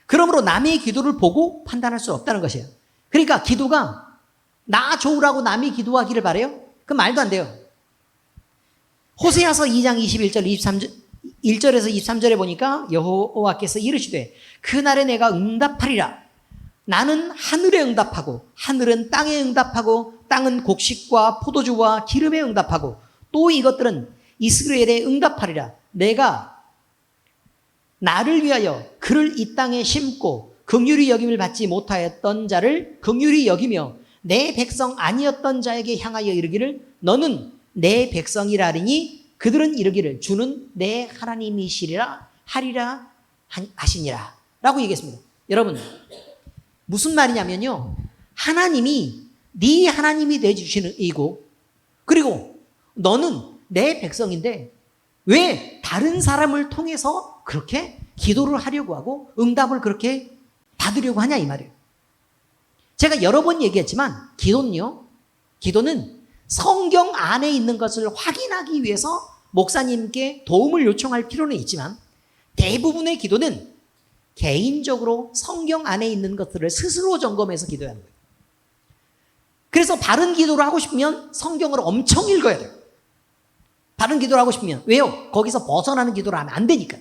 그러므로 남의 기도를 보고 판단할 수 없다는 것이에요. 그러니까 기도가 나 좋으라고 남이 기도하기를 바래요? 그 말도 안 돼요. 호세아서 2장 21절 1절에서 23절에 보니까 여호와께서 이르시되 그날에 내가 응답하리라. 나는 하늘에 응답하고 하늘은 땅에 응답하고 땅은 곡식과 포도주와 기름에 응답하고 또 이것들은 이스라엘에 응답하리라. 내가 나를 위하여 그를 이 땅에 심고 긍휼히 여김을 받지 못하였던 자를 긍휼히 여기며 내 백성 아니었던 자에게 향하여 이르기를 너는 내 백성이라 하리니 그들은 이르기를 주는 내 하나님이시리라 하리라 하시니라 라고 얘기했습니다. 여러분, 무슨 말이냐면요, 하나님이 네 하나님이 되주시는 이고, 그리고 너는 내 백성인데 왜 다른 사람을 통해서 그렇게 기도를 하려고 하고 응답을 그렇게 받으려고 하냐 이 말이에요. 제가 여러 번 얘기했지만 기도는 성경 안에 있는 것을 확인하기 위해서 목사님께 도움을 요청할 필요는 있지만 대부분의 기도는 개인적으로 성경 안에 있는 것들을 스스로 점검해서 기도하는 거예요. 그래서 바른 기도를 하고 싶으면 성경을 엄청 읽어야 돼요. 바른 기도를 하고 싶으면. 왜요? 거기서 벗어나는 기도를 하면 안 되니까.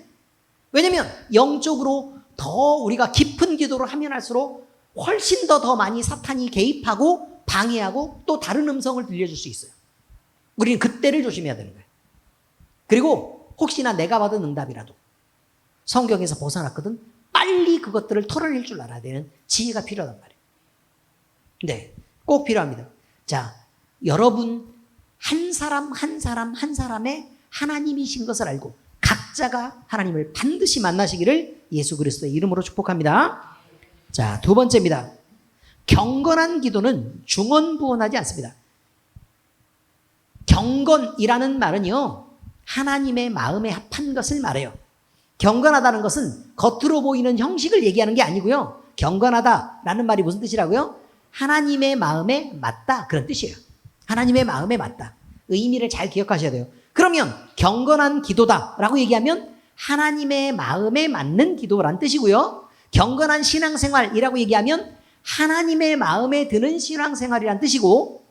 왜냐면 영적으로 더 우리가 깊은 기도를 하면 할수록 훨씬 더 많이 사탄이 개입하고 방해하고 또 다른 음성을 들려줄 수 있어요. 우리는 그때를 조심해야 되는 거예요. 그리고 혹시나 내가 받은 응답이라도 성경에서 벗어났거든 빨리 그것들을 털어낼 줄 알아야 되는 지혜가 필요하단 말이에요. 네, 꼭 필요합니다. 자, 여러분 한 사람의 하나님이신 것을 알고 각자가 하나님을 반드시 만나시기를 예수 그리스도의 이름으로 축복합니다. 자, 두 번째입니다. 경건한 기도는 중언부언하지 않습니다. 경건이라는 말은요, 하나님의 마음에 합한 것을 말해요. 경건하다는 것은 겉으로 보이는 형식을 얘기하는 게 아니고요. 경건하다라는 말이 무슨 뜻이라고요? 하나님의 마음에 맞다, 그런 뜻이에요. 하나님의 마음에 맞다. 의미를 잘 기억하셔야 돼요. 그러면 경건한 기도다라고 얘기하면 하나님의 마음에 맞는 기도란 뜻이고요. 경건한 신앙생활이라고 얘기하면 하나님의 마음에 드는 신앙생활이란 뜻이고,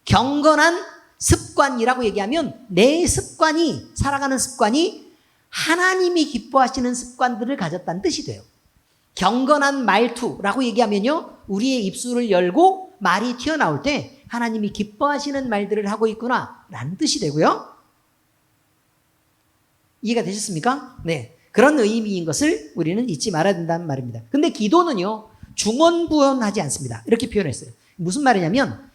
경건한 습관이라고 얘기하면 내 습관이, 살아가는 습관이 하나님이 기뻐하시는 습관들을 가졌다는 뜻이 돼요. 경건한 말투라고 얘기하면요, 우리의 입술을 열고 말이 튀어나올 때 하나님이 기뻐하시는 말들을 하고 있구나 라는 뜻이 되고요. 이해가 되셨습니까? 네. 그런 의미인 것을 우리는 잊지 말아야 된다는 말입니다. 근데 기도는요, 중언부언하지 않습니다. 이렇게 표현했어요. 무슨 말이냐면,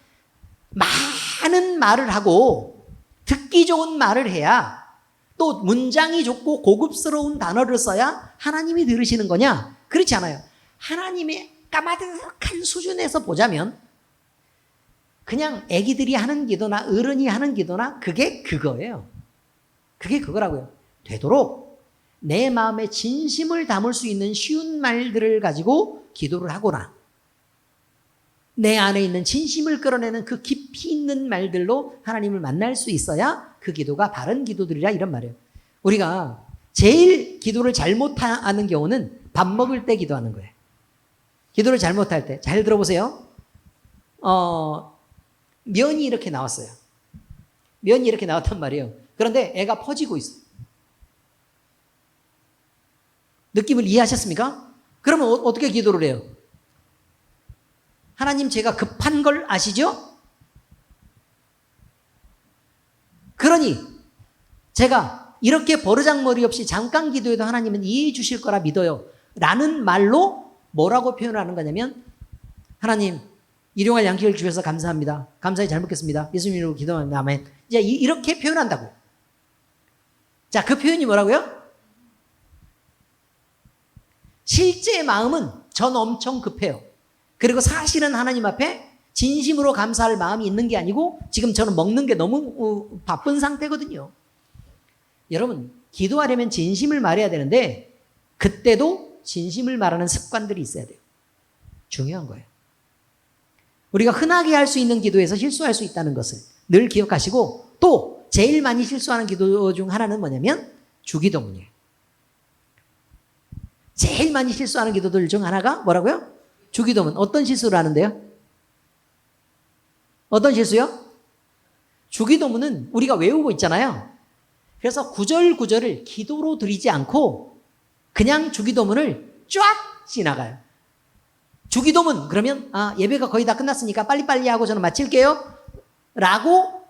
많은 말을 하고 듣기 좋은 말을 해야, 또 문장이 좋고 고급스러운 단어를 써야 하나님이 들으시는 거냐? 그렇지 않아요. 하나님의 까마득한 수준에서 보자면 그냥 애기들이 하는 기도나 어른이 하는 기도나 그게 그거예요. 그게 그거라고요. 되도록 내 마음에 진심을 담을 수 있는 쉬운 말들을 가지고 기도를 하거나 내 안에 있는 진심을 끌어내는 그 깊이 있는 말들로 하나님을 만날 수 있어야 그 기도가 바른 기도들이라 이런 말이에요. 우리가 제일 기도를 잘못하는 경우는 밥 먹을 때 기도하는 거예요. 기도를 잘못할 때. 잘 들어보세요. 면이 이렇게 나왔어요. 면이 이렇게 나왔단 말이에요. 그런데 애가 퍼지고 있어. 느낌을 이해하셨습니까? 그러면 어떻게 기도를 해요? 하나님, 제가 급한 걸 아시죠? 그러니 제가 이렇게 버르장머리 없이 잠깐 기도해도 하나님은 이해해 주실 거라 믿어요 라는 말로 뭐라고 표현하는 거냐면, 하나님, 일용할 양식을 주셔서 감사합니다. 감사히 잘 먹겠습니다. 예수님 이름으로 기도합니다. 아멘. 이제 이렇게 표현한다고. 자, 그 표현이 뭐라고요? 실제 마음은 전 엄청 급해요. 그리고 사실은 하나님 앞에 진심으로 감사할 마음이 있는 게 아니고 지금 저는 먹는 게 너무 바쁜 상태거든요. 여러분, 기도하려면 진심을 말해야 되는데 그때도 진심을 말하는 습관들이 있어야 돼요. 중요한 거예요. 우리가 흔하게 할 수 있는 기도에서 실수할 수 있다는 것을 늘 기억하시고, 또 제일 많이 실수하는 기도 중 하나는 뭐냐면 주기도문이에요. 제일 많이 실수하는 기도들 중 하나가 뭐라고요? 주기도문. 어떤 실수를 하는데요? 어떤 실수요? 주기도문은 우리가 외우고 있잖아요. 그래서 구절구절을 기도로 드리지 않고 그냥 주기도문을 쫙 지나가요. 주기도문 그러면 예배가 거의 다 끝났으니까 빨리빨리 하고 저는 마칠게요 라고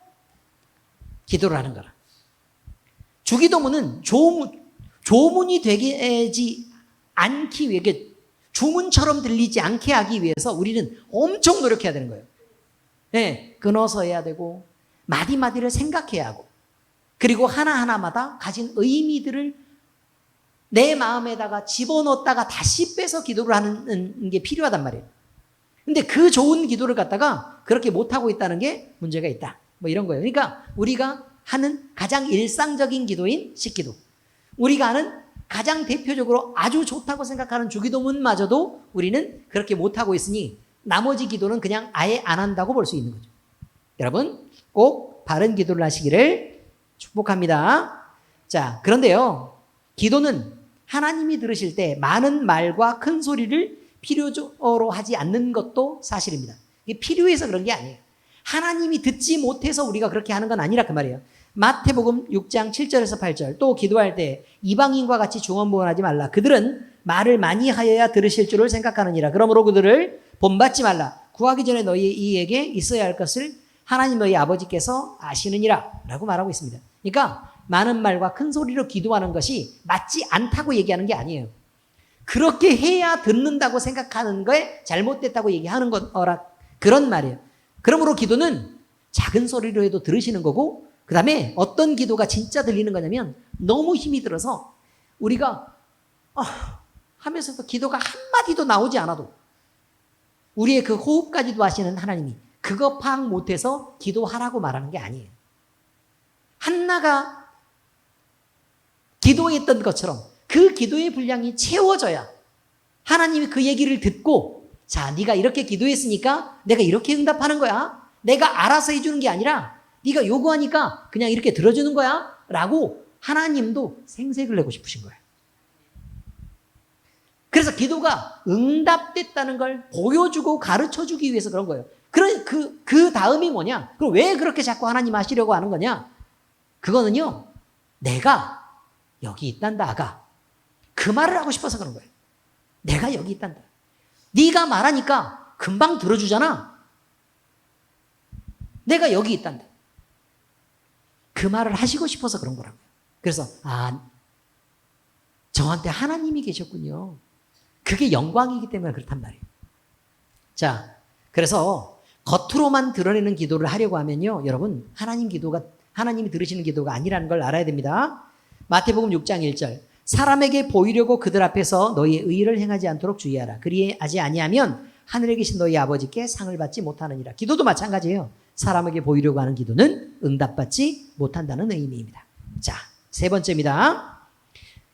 기도를 하는 거라. 주기도문은 조문이 되지 않기 위해, 주문처럼 들리지 않게 하기 위해서 우리는 엄청 노력해야 되는 거예요. 네, 끊어서 해야 되고 마디마디를 생각해야 하고, 그리고 하나하나마다 가진 의미들을 내 마음에다가 집어넣었다가 다시 빼서 기도를 하는 게 필요하단 말이에요. 근데 그 좋은 기도를 갖다가 그렇게 못하고 있다는 게 문제가 있다. 뭐 이런 거예요. 그러니까 우리가 하는 가장 일상적인 기도인 식기도, 우리가 하는 가장 대표적으로 아주 좋다고 생각하는 주기도문마저도 우리는 그렇게 못하고 있으니 나머지 기도는 그냥 아예 안 한다고 볼 수 있는 거죠. 여러분, 꼭 바른 기도를 하시기를 축복합니다. 자, 그런데요, 기도는 하나님이 들으실 때 많은 말과 큰 소리를 필요로 하지 않는 것도 사실입니다. 이게 필요해서 그런 게 아니에요. 하나님이 듣지 못해서 우리가 그렇게 하는 건 아니라 그 말이에요. 마태복음 6장 7절에서 8절, 또 기도할 때 이방인과 같이 중언부언하지 말라. 그들은 말을 많이 하여야 들으실 줄을 생각하느니라. 그러므로 그들을 본받지 말라. 구하기 전에 너희에게 있어야 할 것을 하나님 너희 아버지께서 아시느니라 라고 말하고 있습니다. 그러니까 많은 말과 큰 소리로 기도하는 것이 맞지 않다고 얘기하는 게 아니에요. 그렇게 해야 듣는다고 생각하는 거에 잘못됐다고 얘기하는 거라, 그런 말이에요. 그러므로 기도는 작은 소리로 해도 들으시는 거고, 그 다음에 어떤 기도가 진짜 들리는 거냐면 너무 힘이 들어서 우리가 하면서도 기도가 한마디도 나오지 않아도 우리의 그 호흡까지도 아시는 하나님이 그거 파악 못해서 기도하라고 말하는 게 아니에요. 한나가 기도했던 것처럼 그 기도의 분량이 채워져야 하나님이 그 얘기를 듣고, 자, 네가 이렇게 기도했으니까 내가 이렇게 응답하는 거야. 내가 알아서 해주는 게 아니라 네가 요구하니까 그냥 이렇게 들어주는 거야 라고 하나님도 생색을 내고 싶으신 거예요. 그래서 기도가 응답됐다는 걸 보여주고 가르쳐주기 위해서 그런 거예요. 그 다음이 뭐냐? 그럼 왜 그렇게 자꾸 하나님 하시려고 하는 거냐? 그거는요, 내가 여기 있단다, 아가. 그 말을 하고 싶어서 그런 거예요. 내가 여기 있단다. 네가 말하니까 금방 들어주잖아. 내가 여기 있단다. 그 말을 하시고 싶어서 그런 거라고요. 그래서 저한테 하나님이 계셨군요. 그게 영광이기 때문에 그렇단 말이에요. 자, 그래서 겉으로만 드러내는 기도를 하려고 하면요, 여러분, 하나님이 들으시는 기도가 아니라는 걸 알아야 됩니다. 마태복음 6장 1절. 사람에게 보이려고 그들 앞에서 너희의 의를 행하지 않도록 주의하라. 그리하지 아니하면 하늘에 계신 너희 아버지께 상을 받지 못하느니라. 기도도 마찬가지예요. 사람에게 보이려고 하는 기도는 응답받지 못한다는 의미입니다. 자, 세 번째입니다.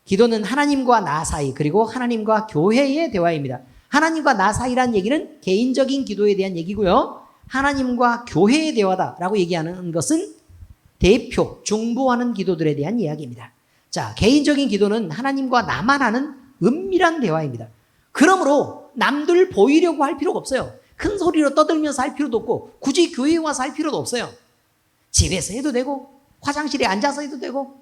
기도는 하나님과 나 사이, 그리고 하나님과 교회의 대화입니다. 하나님과 나 사이란 얘기는 개인적인 기도에 대한 얘기고요. 하나님과 교회의 대화다라고 얘기하는 것은 대표, 중보하는 기도들에 대한 이야기입니다. 자, 개인적인 기도는 하나님과 나만 하는 은밀한 대화입니다. 그러므로 남들 보이려고 할 필요가 없어요. 큰 소리로 떠들면서 할 필요도 없고 굳이 교회에 와서 할 필요도 없어요. 집에서 해도 되고 화장실에 앉아서 해도 되고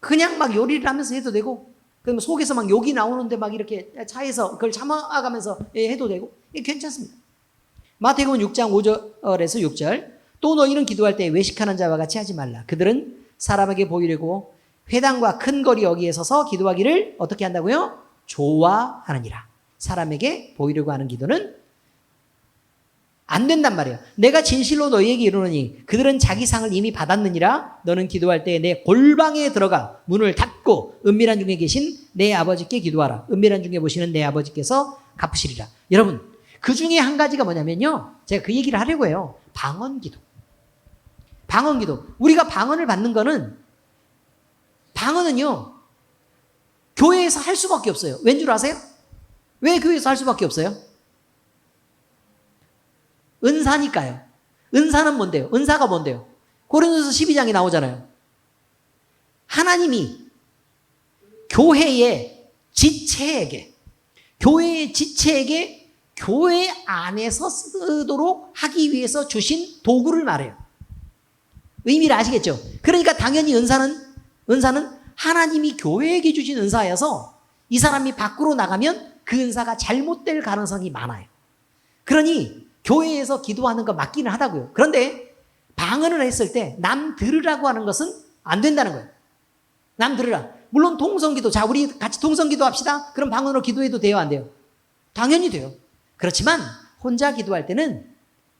그냥 막 요리를 하면서 해도 되고 그러면 속에서 막 욕이 나오는데 막 이렇게 차에서 그걸 참아가면서 해도 되고 괜찮습니다. 마태복음 6장 5절에서 6절. 또 너희는 기도할 때 외식하는 자와 같이 하지 말라. 그들은 사람에게 보이려고 회당과 큰 거리 여기에 서서 기도하기를 어떻게 한다고요? 좋아하느니라. 사람에게 보이려고 하는 기도는 안 된단 말이에요. 내가 진실로 너희에게 이르노니 그들은 자기 상을 이미 받았느니라. 너는 기도할 때 내 골방에 들어가 문을 닫고 은밀한 중에 계신 내 아버지께 기도하라. 은밀한 중에 보시는 내 아버지께서 갚으시리라. 여러분, 그 중에 한 가지가 뭐냐면요, 제가 그 얘기를 하려고 해요. 방언기도. 방언기도. 우리가 방언을 받는 거는, 방언은요 교회에서 할 수밖에 없어요. 왠 줄 아세요? 왜 교회에서 할 수밖에 없어요? 은사니까요. 은사는 뭔데요? 은사가 뭔데요? 고린도서 12장에 나오잖아요. 하나님이 교회의 지체에게 교회 안에서 쓰도록 하기 위해서 주신 도구를 말해요. 의미를 아시겠죠? 그러니까 당연히 은사는 하나님이 교회에게 주신 은사여서 이 사람이 밖으로 나가면 그 은사가 잘못될 가능성이 많아요. 그러니 교회에서 기도하는 거 맞기는 하다고요. 그런데 방언을 했을 때 남 들으라고 하는 것은 안 된다는 거예요. 남 들으라. 물론 통성기도, 자 우리 같이 통성기도 합시다. 그럼 방언으로 기도해도 돼요, 안 돼요? 당연히 돼요. 그렇지만 혼자 기도할 때는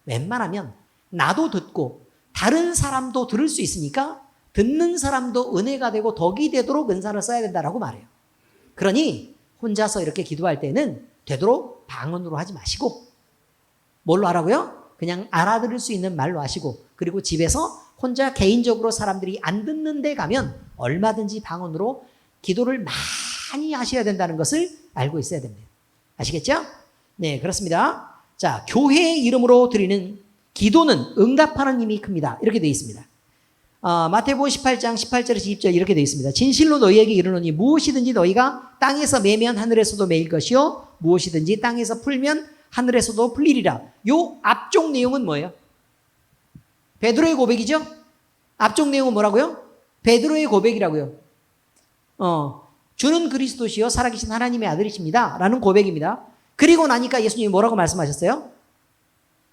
웬만하면 나도 듣고 다른 사람도 들을 수 있으니까 듣는 사람도 은혜가 되고 덕이 되도록 은사를 써야 된다라고 말해요. 그러니 혼자서 이렇게 기도할 때는 되도록 방언으로 하지 마시고 뭘로 하라고요? 그냥 알아들을 수 있는 말로 하시고, 그리고 집에서 혼자 개인적으로 사람들이 안 듣는 데 가면 얼마든지 방언으로 기도를 많이 하셔야 된다는 것을 알고 있어야 됩니다. 아시겠죠? 네, 그렇습니다. 자, 교회의 이름으로 드리는 기도는 응답하는 힘이 큽니다. 이렇게 되어 있습니다. 마태복음 18장 18절에서 20절 이렇게 되어 있습니다. 진실로 너희에게 이르노니 무엇이든지 너희가 땅에서 매면 하늘에서도 매일 것이요 무엇이든지 땅에서 풀면 하늘에서도 풀리리라. 요 앞쪽 내용은 뭐예요? 베드로의 고백이죠? 앞쪽 내용은 뭐라고요? 베드로의 고백이라고요. 주는 그리스도시요 살아계신 하나님의 아들이십니다. 라는 고백입니다. 그리고 나니까 예수님이 뭐라고 말씀하셨어요?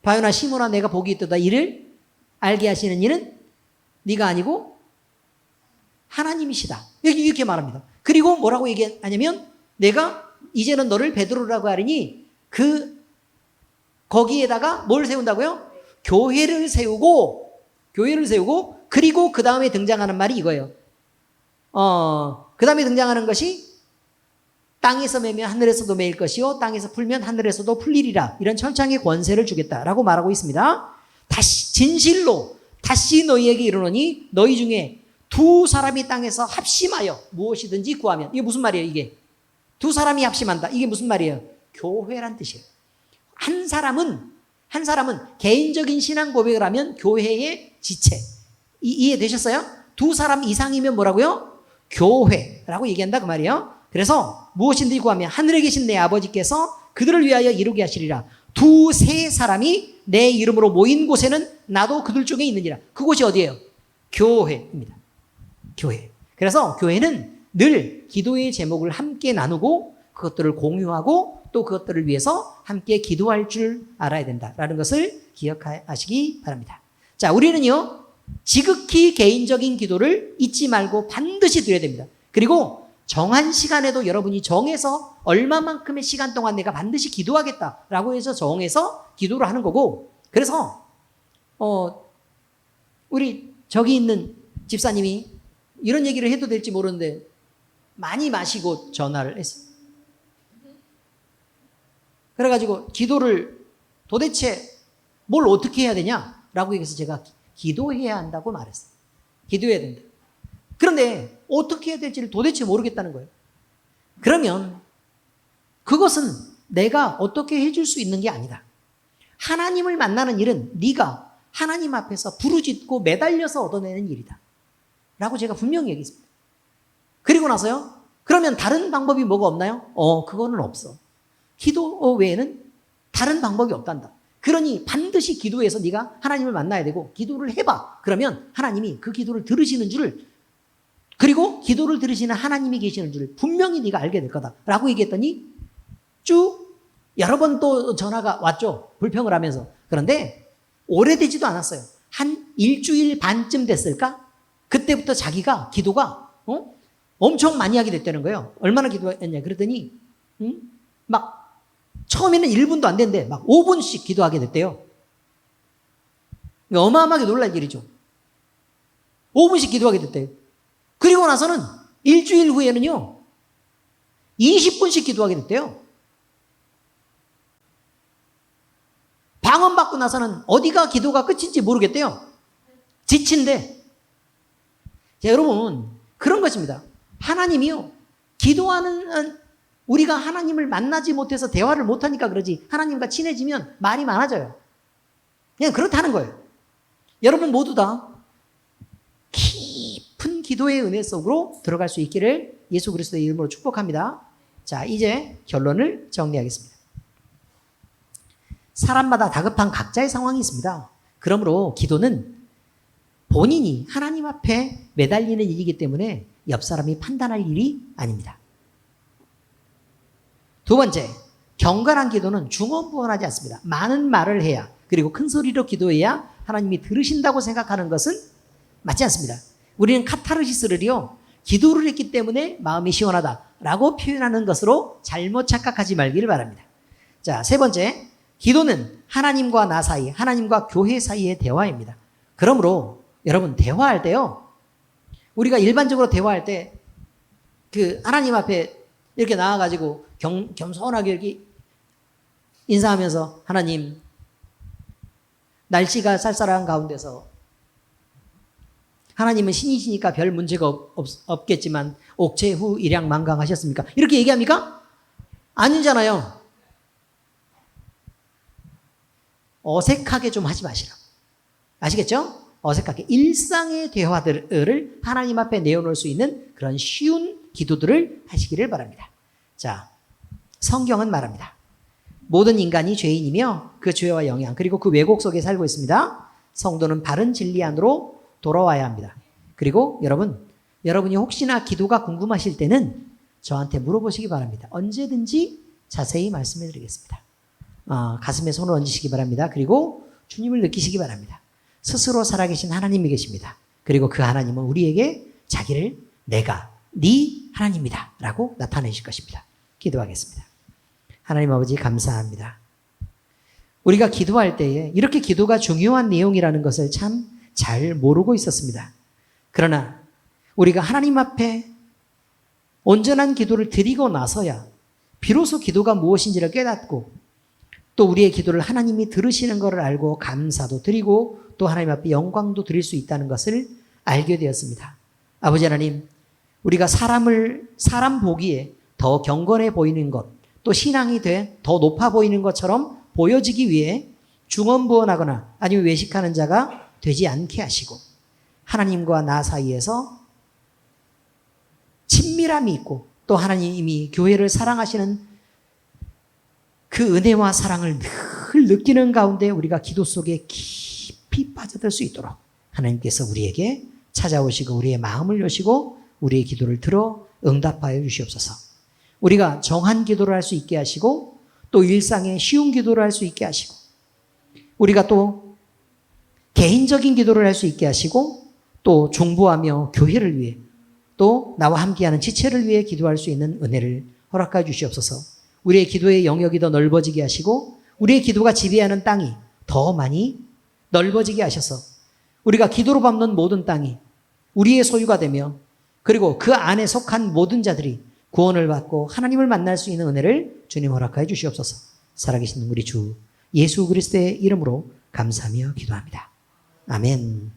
바요나 시몬아 내가 복이 있도다. 이를 알게 하시는 이는 네가 아니고 하나님이시다. 이렇게 말합니다. 그리고 뭐라고 얘기하냐면 내가 이제는 너를 베드로라고 하리니 거기에다가 뭘 세운다고요? 교회를 세우고 그리고 그 다음에 등장하는 말이 이거예요. 그 다음에 등장하는 것이 땅에서 매면 하늘에서도 매일 것이요 땅에서 풀면 하늘에서도 풀리리라. 이런 천창의 권세를 주겠다라고 말하고 있습니다. 진실로 다시 너희에게 이르노니 너희 중에 두 사람이 땅에서 합심하여 무엇이든지 구하면, 이게 무슨 말이에요? 이게 두 사람이 합심한다. 이게 무슨 말이에요? 교회란 뜻이에요. 한 사람은 개인적인 신앙 고백을 하면 교회의 지체. 이해되셨어요? 두 사람 이상이면 뭐라고요? 교회라고 얘기한다 그 말이에요. 그래서 무엇인지 구하면 하늘에 계신 내 아버지께서 그들을 위하여 이루게 하시리라. 두세 사람이 내 이름으로 모인 곳에는 나도 그들 중에 있느니라. 그곳이 어디예요? 교회입니다. 교회. 그래서 교회는 늘 기도의 제목을 함께 나누고 그것들을 공유하고 또 그것들을 위해서 함께 기도할 줄 알아야 된다라는 것을 기억하시기 바랍니다. 자, 우리는요 지극히 개인적인 기도를 잊지 말고 반드시 드려야 됩니다. 그리고 정한 시간에도 여러분이 정해서 얼마만큼의 시간 동안 내가 반드시 기도하겠다라고 해서 정해서 기도를 하는 거고, 그래서 우리 저기 있는 집사님이 이런 얘기를 해도 될지 모르는데 많이 마시고 전화를 했어요. 그래가지고 기도를 도대체 뭘 어떻게 해야 되냐라고 얘기해서 제가 기도해야 한다고 말했어요. 기도해야 된다. 그런데 어떻게 해야 될지를 도대체 모르겠다는 거예요. 그러면 그것은 내가 어떻게 해줄 수 있는 게 아니다. 하나님을 만나는 일은 네가 하나님 앞에서 부르짖고 매달려서 얻어내는 일이다 라고 제가 분명히 얘기했습니다. 그리고 나서요, 그러면 다른 방법이 뭐가 없나요? 그거는 없어. 기도 외에는 다른 방법이 없단다. 그러니 반드시 기도해서 네가 하나님을 만나야 되고 기도를 해봐. 그러면 하나님이 그 기도를 들으시는 줄을, 그리고 기도를 들으시는 하나님이 계시는 줄을 분명히 네가 알게 될 거다 라고 얘기했더니 쭉 여러 번 또 전화가 왔죠. 불평을 하면서. 그런데 오래되지도 않았어요. 한 일주일 반쯤 됐을까? 그때부터 자기가 기도가 엄청 많이 하게 됐다는 거예요. 얼마나 기도했냐 그랬더니 막 처음에는 1분도 안 됐는데 막 5분씩 기도하게 됐대요. 어마어마하게 놀랄 일이죠. 5분씩 기도하게 됐대요. 그리고 나서는 일주일 후에는요 20분씩 기도하게 됐대요. 방언받고 나서는 어디가 기도가 끝인지 모르겠대요. 지친데. 자, 여러분 그런 것입니다. 하나님이요, 기도하는, 우리가 하나님을 만나지 못해서 대화를 못하니까 그러지, 하나님과 친해지면 말이 많아져요. 그냥 그렇다는 거예요. 여러분 모두 다 깊은 기도의 은혜 속으로 들어갈 수 있기를 예수 그리스도의 이름으로 축복합니다. 자, 이제 결론을 정리하겠습니다. 사람마다 다급한 각자의 상황이 있습니다. 그러므로 기도는 본인이 하나님 앞에 매달리는 일이기 때문에 옆 사람이 판단할 일이 아닙니다. 두 번째, 경건한 기도는 중언부언하지 않습니다. 많은 말을 해야, 그리고 큰 소리로 기도해야 하나님이 들으신다고 생각하는 것은 맞지 않습니다. 우리는 카타르시스를요, 기도를 했기 때문에 마음이 시원하다라고 표현하는 것으로 잘못 착각하지 말기를 바랍니다. 자, 세 번째, 기도는 하나님과 나 사이, 하나님과 교회 사이의 대화입니다. 그러므로 여러분 대화할 때요, 우리가 일반적으로 대화할 때 그 하나님 앞에 이렇게 나와가지고 겸손하게 이렇게 인사하면서, 하나님, 날씨가 쌀쌀한 가운데서 하나님은 신이시니까 별 문제가 없겠지만 옥체 후 일양 만강하셨습니까? 이렇게 얘기합니까? 아니잖아요. 어색하게 좀 하지 마시라고. 아시겠죠? 어색하게 일상의 대화들을 하나님 앞에 내어놓을 수 있는 그런 쉬운 기도들을 하시기를 바랍니다. 자, 성경은 말합니다. 모든 인간이 죄인이며 그 죄와 영향, 그리고 그 왜곡 속에 살고 있습니다. 성도는 바른 진리 안으로 돌아와야 합니다. 그리고 여러분이 혹시나 기도가 궁금하실 때는 저한테 물어보시기 바랍니다. 언제든지 자세히 말씀해 드리겠습니다. 가슴에 손을 얹으시기 바랍니다. 그리고 주님을 느끼시기 바랍니다. 스스로 살아계신 하나님이 계십니다. 그리고 그 하나님은 우리에게 자기를 내가 네 하나님이다 라고 나타내실 것입니다. 기도하겠습니다. 하나님 아버지 감사합니다. 우리가 기도할 때에 이렇게 기도가 중요한 내용이라는 것을 참 잘 모르고 있었습니다. 그러나 우리가 하나님 앞에 온전한 기도를 드리고 나서야 비로소 기도가 무엇인지를 깨닫고, 또 우리의 기도를 하나님이 들으시는 것을 알고 감사도 드리고 또 하나님 앞에 영광도 드릴 수 있다는 것을 알게 되었습니다. 아버지 하나님, 우리가 사람 보기에 더 경건해 보이는 것, 또 신앙이 더 높아 보이는 것처럼 보여지기 위해 중언부언하거나 아니면 외식하는 자가 되지 않게 하시고, 하나님과 나 사이에서 친밀함이 있고 또 하나님이 교회를 사랑하시는 그 은혜와 사랑을 늘 느끼는 가운데 우리가 기도 속에 깊이 빠져들 수 있도록 하나님께서 우리에게 찾아오시고 우리의 마음을 여시고 우리의 기도를 들어 응답하여 주시옵소서. 우리가 정한 기도를 할 수 있게 하시고 또 일상에 쉬운 기도를 할 수 있게 하시고, 우리가 또 개인적인 기도를 할 수 있게 하시고, 또 중보하며 교회를 위해 또 나와 함께하는 지체를 위해 기도할 수 있는 은혜를 허락하여 주시옵소서. 우리의 기도의 영역이 더 넓어지게 하시고 우리의 기도가 지배하는 땅이 더 많이 넓어지게 하셔서 우리가 기도로 밟는 모든 땅이 우리의 소유가 되며 그리고 그 안에 속한 모든 자들이 구원을 받고 하나님을 만날 수 있는 은혜를 주님 허락하여 주시옵소서. 살아계신 우리 주 예수 그리스도의 이름으로 감사하며 기도합니다. 아멘.